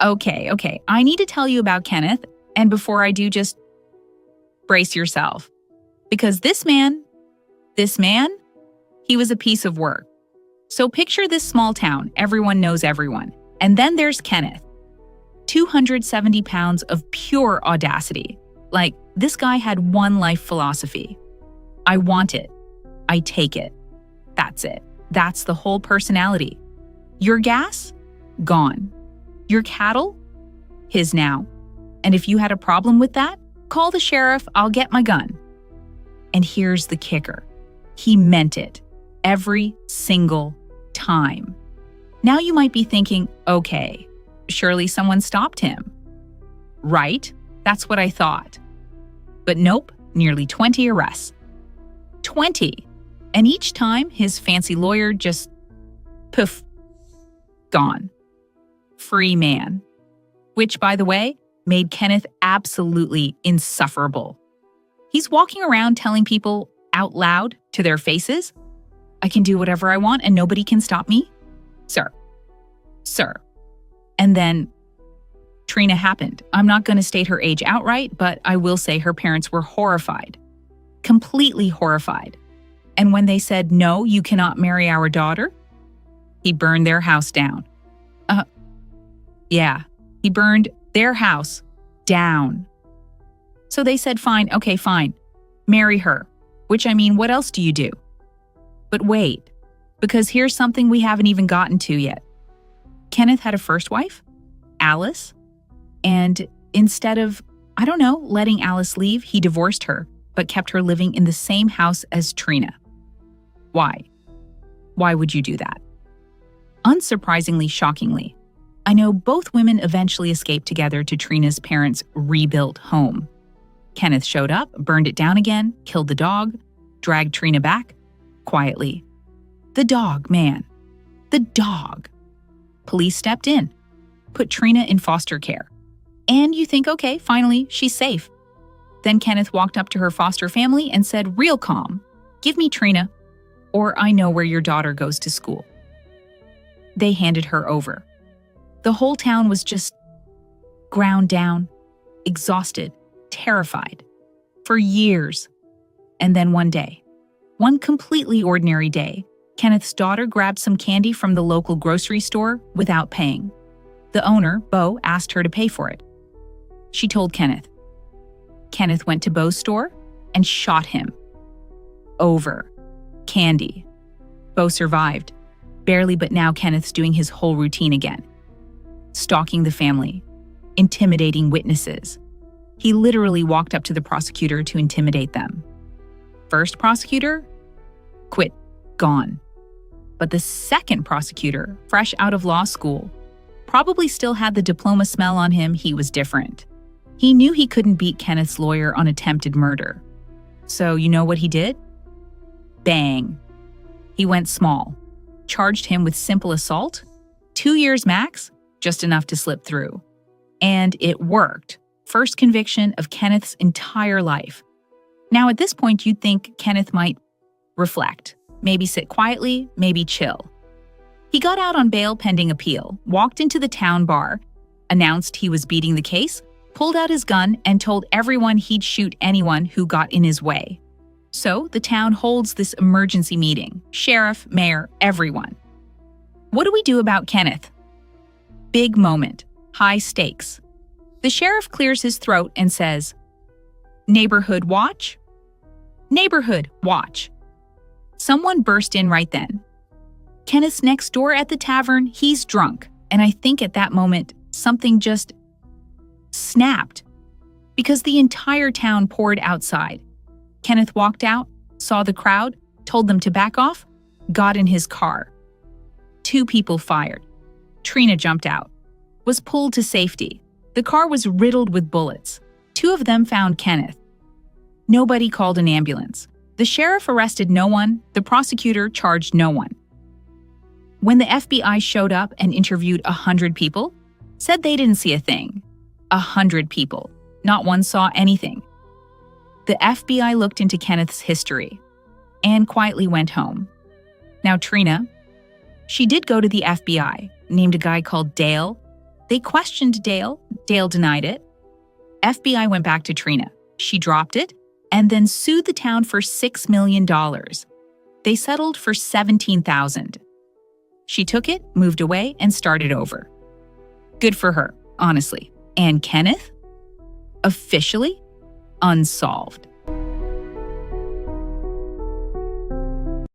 Okay. I need to tell you about Kenneth, and before I do, just brace yourself. Because this man, he was a piece of work. So picture this small town, everyone knows everyone. And then there's Kenneth. 270 pounds of pure audacity. Like, this guy had one life philosophy. I want it. I take it. That's it. That's the whole personality. Your gas? Gone. Your cattle? His now. And if you had a problem with that, call the sheriff, I'll get my gun. And here's the kicker. He meant it. Every single time. Now you might be thinking, okay, surely someone stopped him. Right? That's what I thought. But nope, nearly 20 arrests. 20! And each time, his fancy lawyer just, poof, gone. Free man. Which, by the way, made Kenneth absolutely insufferable. He's walking around telling people out loud to their faces, I can do whatever I want and nobody can stop me? Sir. And then Trina happened. I'm not going to state her age outright, but I will say her parents were horrified. Completely horrified. And when they said, no, you cannot marry our daughter, he burned their house down. Yeah, he burned their house down. So they said, fine, marry her. Which, I mean, what else do you do? But wait, because here's something we haven't even gotten to yet. Kenneth had a first wife, Alice, and instead of, letting Alice leave, he divorced her, but kept her living in the same house as Trina. Why? Why would you do that? Unsurprisingly, shockingly, I know both women eventually escaped together to Trina's parents' rebuilt home. Kenneth showed up, burned it down again, killed the dog, dragged Trina back, quietly. The dog, man. The dog. Police stepped in, put Trina in foster care. And you think, okay, finally, she's safe. Then Kenneth walked up to her foster family and said, real calm, give me Trina, or I know where your daughter goes to school. They handed her over. The whole town was just ground down, exhausted, terrified, for years. And then one day, one completely ordinary day, Kenneth's daughter grabbed some candy from the local grocery store without paying. The owner, Bo, asked her to pay for it. She told Kenneth. Kenneth went to Bo's store and shot him. Over. Candy. Bo survived. Barely, but now Kenneth's doing his whole routine again. Stalking the family. Intimidating witnesses. He literally walked up to the prosecutor to intimidate them. First prosecutor? Quit. Gone. But the second prosecutor, fresh out of law school, probably still had the diploma smell on him. He was different. He knew he couldn't beat Kenneth's lawyer on attempted murder. So you know what he did? Bang. He went small. Charged him with simple assault. 2 years max, just enough to slip through. And it worked. First conviction of Kenneth's entire life. Now at this point, you'd think Kenneth might reflect. Maybe sit quietly, maybe chill. He got out on bail pending appeal, walked into the town bar, announced he was beating the case, pulled out his gun, and told everyone he'd shoot anyone who got in his way. So the town holds this emergency meeting. Sheriff, mayor, everyone. What do we do about Kenneth? Big moment. High stakes. The sheriff clears his throat and says, "Neighborhood watch? Neighborhood watch." Someone burst in right then. Kenneth's next door at the tavern, he's drunk. And I think at that moment, something just snapped. Because the entire town poured outside. Kenneth walked out, saw the crowd, told them to back off, got in his car. 2 people fired. Trina jumped out, was pulled to safety. The car was riddled with bullets. 2 of them found Kenneth. Nobody called an ambulance. The sheriff arrested no one, the prosecutor charged no one. When the FBI showed up and interviewed 100 people, said they didn't see a thing. 100 people. Not one saw anything. The FBI looked into Kenneth's history and quietly went home. Now Trina, she did go to the FBI, named a guy called Dale, They questioned Dale. Dale denied it. FBI went back to Trina. She dropped it and then sued the town for $6 million. They settled for $17,000. She took it, moved away, and started over. Good for her, honestly. And Kenneth? Officially unsolved.